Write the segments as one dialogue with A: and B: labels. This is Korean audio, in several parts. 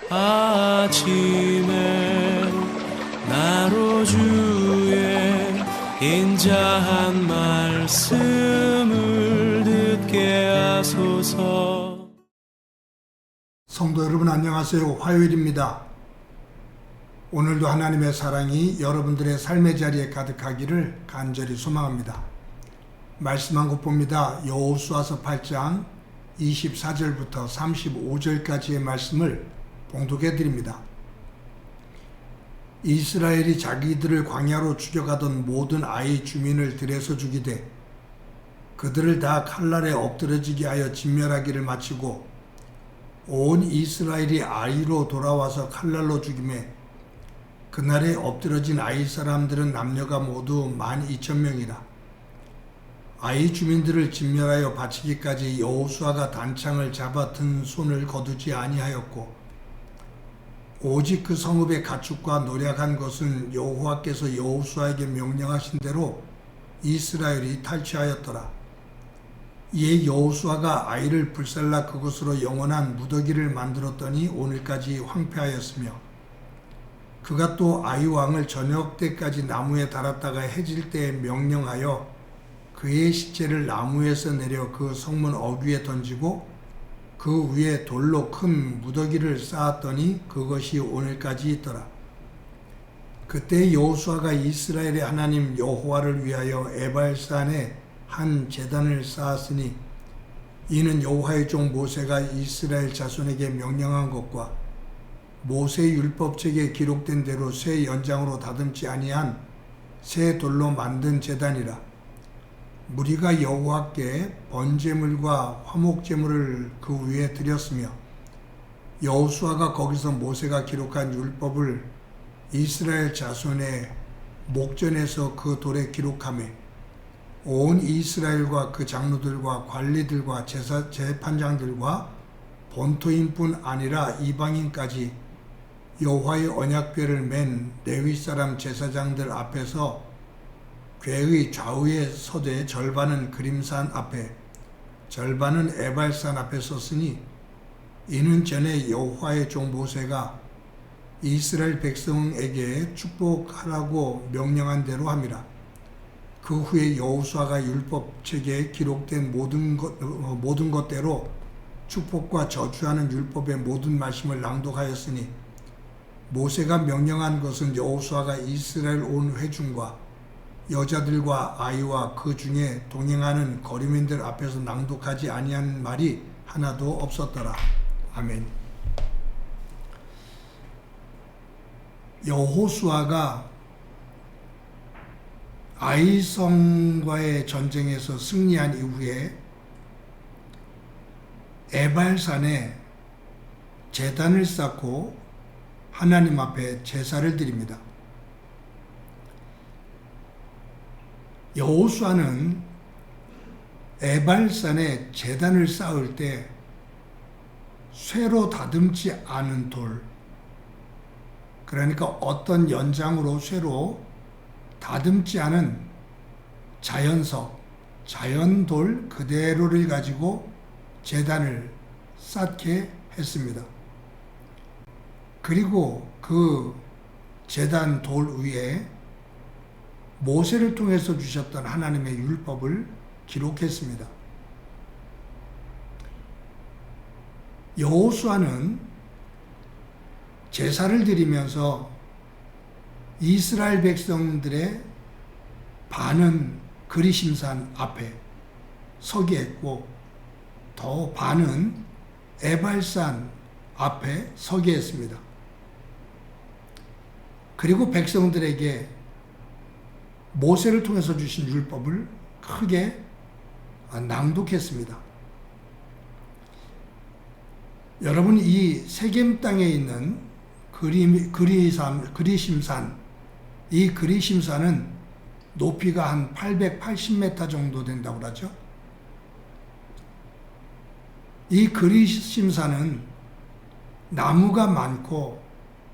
A: 아침에 나로 주의 인자한 말씀을 듣게 하소서.
B: 성도 여러분 안녕하세요. 화요일입니다. 오늘도 하나님의 사랑이 여러분들의 삶의 자리에 가득하기를 간절히 소망합니다. 말씀 한 곳 봅니다. 여호수아서 8장 24절부터 35절까지의 말씀을 봉독해 드립니다. 이스라엘이 자기들을 광야로 추격하던 모든 아이 주민을 들에서 죽이되 그들을 다 칼날에 엎드러지게 하여 진멸하기를 마치고 온 이스라엘이 아이로 돌아와서 칼날로 죽임에 그날에 엎드러진 아이 사람들은 남녀가 모두 12,000명이라. 아이 주민들을 진멸하여 바치기까지 여호수아가 단창을 잡아 든 손을 거두지 아니하였고 오직 그 성읍의 가축과 노략한 것은 여호와께서 여호수아에게 명령하신 대로 이스라엘이 탈취하였더라. 이에 여호수아가 아이를 불살라 그것으로 영원한 무더기를 만들었더니 오늘까지 황폐하였으며 그가 또 아이 왕을 저녁 때까지 나무에 달았다가 해질 때에 명령하여 그의 시체를 나무에서 내려 그 성문 어귀에 던지고 그 위에 돌로 큰 무더기를 쌓았더니 그것이 오늘까지 있더라. 그때 여호수아가 이스라엘의 하나님 여호와를 위하여 에발산에 한 제단을 쌓았으니 이는 여호와의 종 모세가 이스라엘 자손에게 명령한 것과 모세 율법책에 기록된 대로 새 연장으로 다듬지 아니한 새 돌로 만든 제단이라. 무리가 여호와께 번제물과 화목제물을 그 위에 드렸으며 여호수아가 거기서 모세가 기록한 율법을 이스라엘 자손의 목전에서 그 돌에 기록하며 온 이스라엘과 그 장로들과 관리들과 재판장들과 본토인뿐 아니라 이방인까지 여호와의 언약궤를 맨 레위 사람 제사장들 앞에서 궤의 좌우에 서되 절반은 그림산 앞에 절반은 에발산 앞에 섰으니 이는 전에 여호와의 종 모세가 이스라엘 백성에게 축복하라고 명령한 대로 함이라. 그 후에 여호수아가 율법책에 기록된 모든 것대로 축복과 저주하는 율법의 모든 말씀을 낭독하였으니 모세가 명령한 것은 여호수아가 이스라엘 온 회중과 여자들과 아이와 그 중에 동행하는 거류민들 앞에서 낭독하지 아니한 말이 하나도 없었더라. 아멘. 여호수아가 아이성과의 전쟁에서 승리한 이후에 에발산에 제단을 쌓고 하나님 앞에 제사를 드립니다. 여호수아는 에발산에 제단을 쌓을 때 쇠로 다듬지 않은 돌, 그러니까 어떤 연장으로 쇠로 다듬지 않은 자연석, 자연돌 그대로를 가지고 제단을 쌓게 했습니다. 그리고 그 제단 돌 위에 모세를 통해서 주셨던 하나님의 율법을 기록했습니다. 여호수아는 제사를 드리면서 이스라엘 백성들의 반은 그리심산 앞에 서게 했고 더 반은 에발산 앞에 서게 했습니다. 그리고 백성들에게 모세를 통해서 주신 율법을 크게 낭독했습니다. 여러분, 이 세겜 땅에 있는 그리심산, 이 그리심산은 높이가 한 880m 정도 된다고 하죠. 이 그리심산은 나무가 많고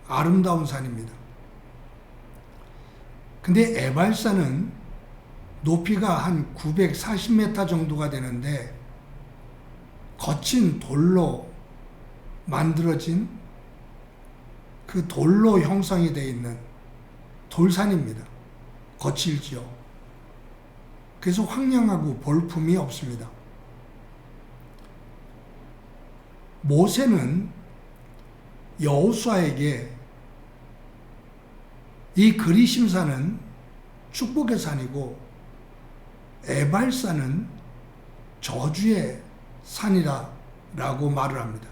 B: 아름다운 산입니다. 근데 에발산은 높이가 한 940m 정도가 되는데 거친 돌로 만들어진 그 돌로 형성이 되어 있는 돌산입니다. 거칠지요. 그래서 황량하고 볼품이 없습니다. 모세는 여호수아에게 이 그리심산은 축복의 산이고 에발산은 저주의 산이라 라고 말을 합니다.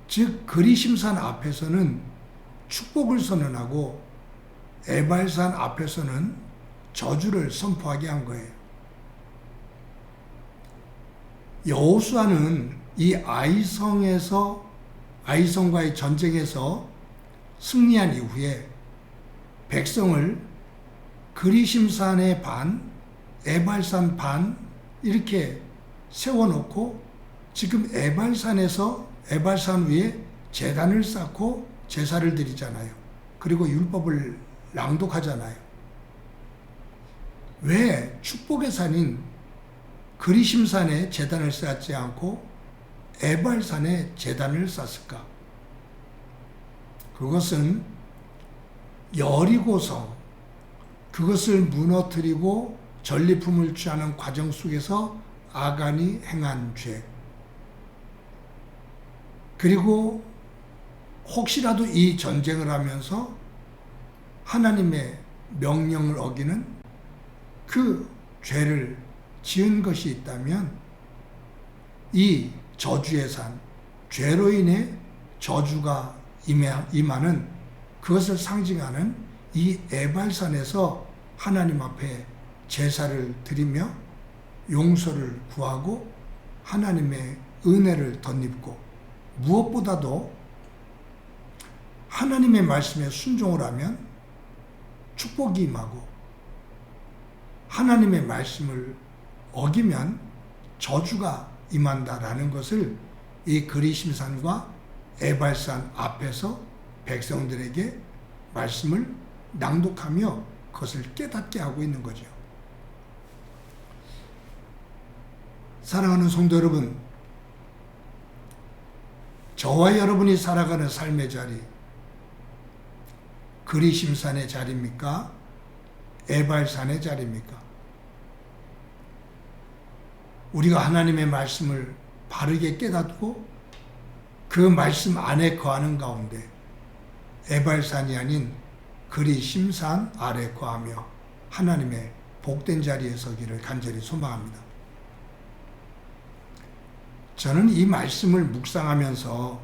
B: 즉 그리심산 앞에서는 축복을 선언하고 에발산 앞에서는 저주를 선포하게 한 거예요. 여호수아는 이 아이성과의 전쟁에서 승리한 이후에 백성을 그리심산의 반, 에발산 반 이렇게 세워놓고 지금 에발산 위에 제단을 쌓고 제사를 드리잖아요. 그리고 율법을 낭독하잖아요. 왜 축복의 산인 그리심산에 제단을 쌓지 않고 에발산에 제단을 쌓았을까? 그것은 여리고성, 그것을 무너뜨리고 전리품을 취하는 과정 속에서 아간이 행한 죄, 그리고 혹시라도 이 전쟁을 하면서 하나님의 명령을 어기는 그 죄를 지은 것이 있다면 이 저주의 산, 죄로 인해 저주가 임하는 그것을 상징하는 이 에발산에서 하나님 앞에 제사를 드리며 용서를 구하고 하나님의 은혜를 덧입고 무엇보다도 하나님의 말씀에 순종을 하면 축복이 임하고 하나님의 말씀을 어기면 저주가 임한다라는 것을 이 그리심산과 에발산 앞에서 백성들에게 말씀을 낭독하며 그것을 깨닫게 하고 있는 거죠. 사랑하는 성도 여러분, 저와 여러분이 살아가는 삶의 자리, 그리심산의 자리입니까? 에발산의 자리입니까? 우리가 하나님의 말씀을 바르게 깨닫고 그 말씀 안에 거하는 가운데 에발산이 아닌 그리심산 아래 거하며 하나님의 복된 자리에 서기를 간절히 소망합니다. 저는 이 말씀을 묵상하면서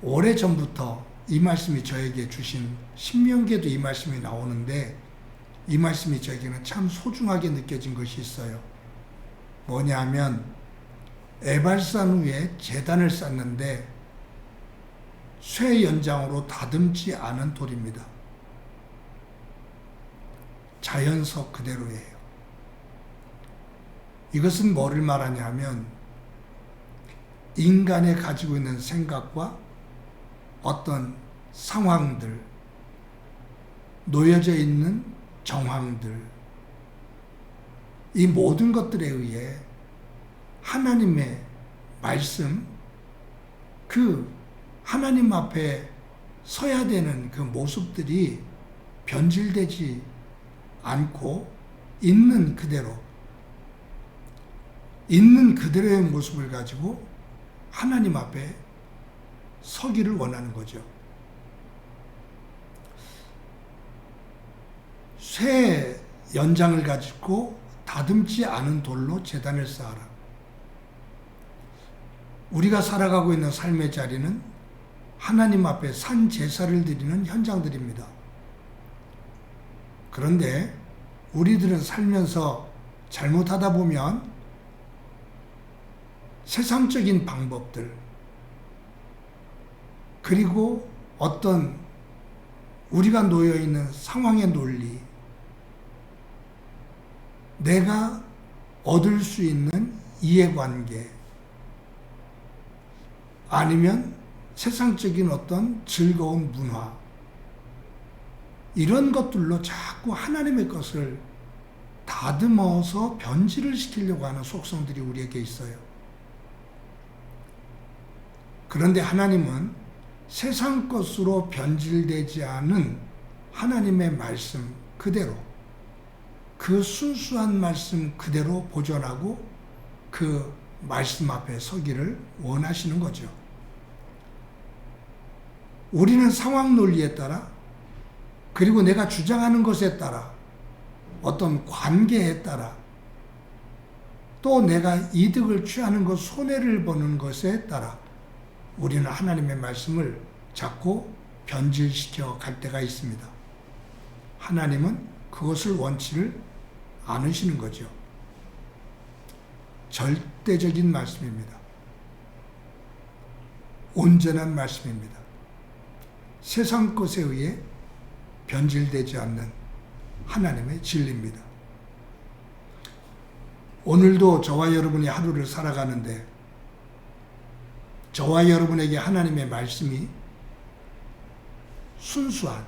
B: 오래전부터 이 말씀이 저에게 주신 신명기에도 이 말씀이 나오는데 이 말씀이 저에게는 참 소중하게 느껴진 것이 있어요. 뭐냐 하면 에발산 위에 제단을 쌓는데 쇠 연장으로 다듬지 않은 돌입니다. 자연석 그대로예요. 이것은 뭐를 말하냐 하면 인간의 가지고 있는 생각과 어떤 상황들, 놓여져 있는 정황들, 이 모든 것들에 의해 하나님의 말씀, 그 하나님 앞에 서야 되는 그 모습들이 변질되지 않고 있는 그대로의 모습을 가지고 하나님 앞에 서기를 원하는 거죠. 쇠 연장을 가지고 다듬지 않은 돌로 제단을 쌓아라. 우리가 살아가고 있는 삶의 자리는 하나님 앞에 산 제사를 드리는 현장들입니다. 그런데 우리들은 살면서 잘못하다 보면 세상적인 방법들, 그리고 어떤 우리가 놓여있는 상황의 논리, 내가 얻을 수 있는 이해관계, 아니면 세상적인 어떤 즐거운 문화, 이런 것들로 자꾸 하나님의 것을 다듬어서 변질을 시키려고 하는 속성들이 우리에게 있어요. 그런데 하나님은 세상 것으로 변질되지 않은 하나님의 말씀 그대로, 그 순수한 말씀 그대로 보존하고 그 말씀 앞에 서기를 원하시는 거죠. 우리는 상황 논리에 따라, 그리고 내가 주장하는 것에 따라, 어떤 관계에 따라, 또 내가 이득을 취하는 것, 손해를 보는 것에 따라 우리는 하나님의 말씀을 자꾸 변질시켜 갈 때가 있습니다. 하나님은 그것을 원치를 않으시는 거죠. 절대적인 말씀입니다. 온전한 말씀입니다. 세상 것에 의해 변질되지 않는 하나님의 진리입니다. 오늘도 저와 여러분이 하루를 살아가는데 저와 여러분에게 하나님의 말씀이 순수한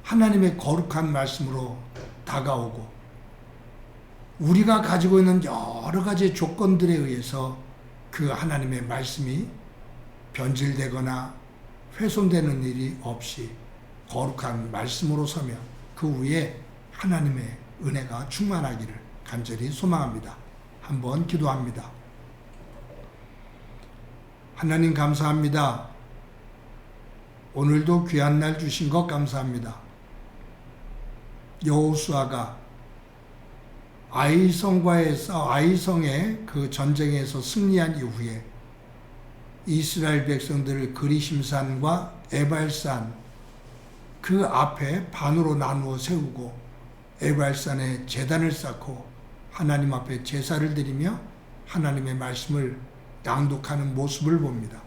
B: 하나님의 거룩한 말씀으로 다가오고 우리가 가지고 있는 여러 가지 조건들에 의해서 그 하나님의 말씀이 변질되거나 훼손되는 일이 없이 거룩한 말씀으로 서며 그 위에 하나님의 은혜가 충만하기를 간절히 소망합니다. 한번 기도합니다. 하나님 감사합니다. 오늘도 귀한 날 주신 것 감사합니다. 여호수아가 아이성의 그 전쟁에서 승리한 이후에 이스라엘 백성들을 그리심산과 에발산 그 앞에 반으로 나누어 세우고 에발산에 제단을 쌓고 하나님 앞에 제사를 드리며 하나님의 말씀을 낭독하는 모습을 봅니다.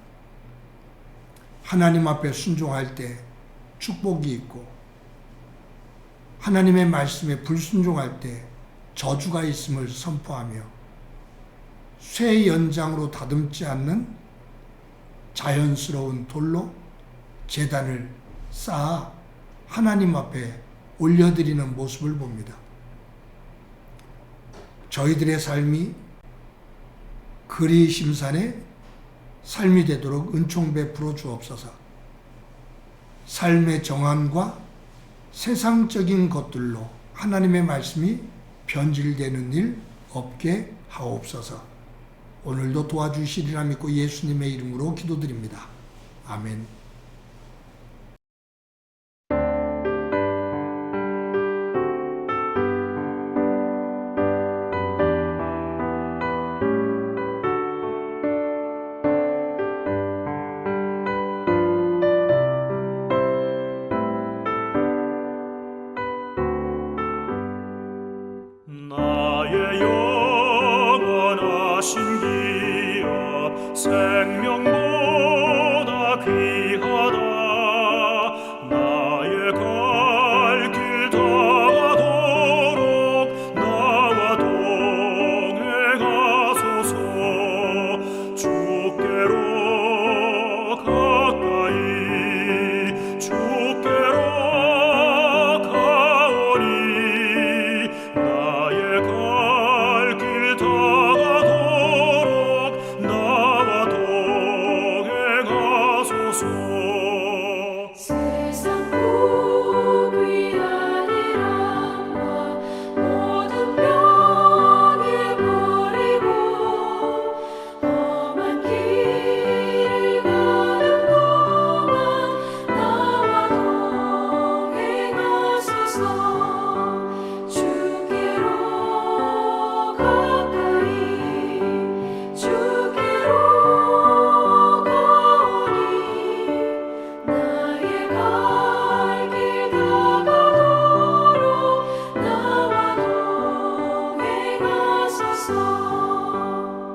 B: 하나님 앞에 순종할 때 축복이 있고 하나님의 말씀에 불순종할 때 저주가 있음을 선포하며 쇠 연장으로 다듬지 않는 자연스러운 돌로 제단을 쌓아 하나님 앞에 올려드리는 모습을 봅니다. 저희들의 삶이 그리심산의 삶이 되도록 은총 베풀어 주옵소서. 삶의 정함과 세상적인 것들로 하나님의 말씀이 변질되는 일 없게 하옵소서. 오늘도 도와주시리라 믿고 예수님의 이름으로 기도드립니다. 아멘.
A: 나의 영원하신 기업 생명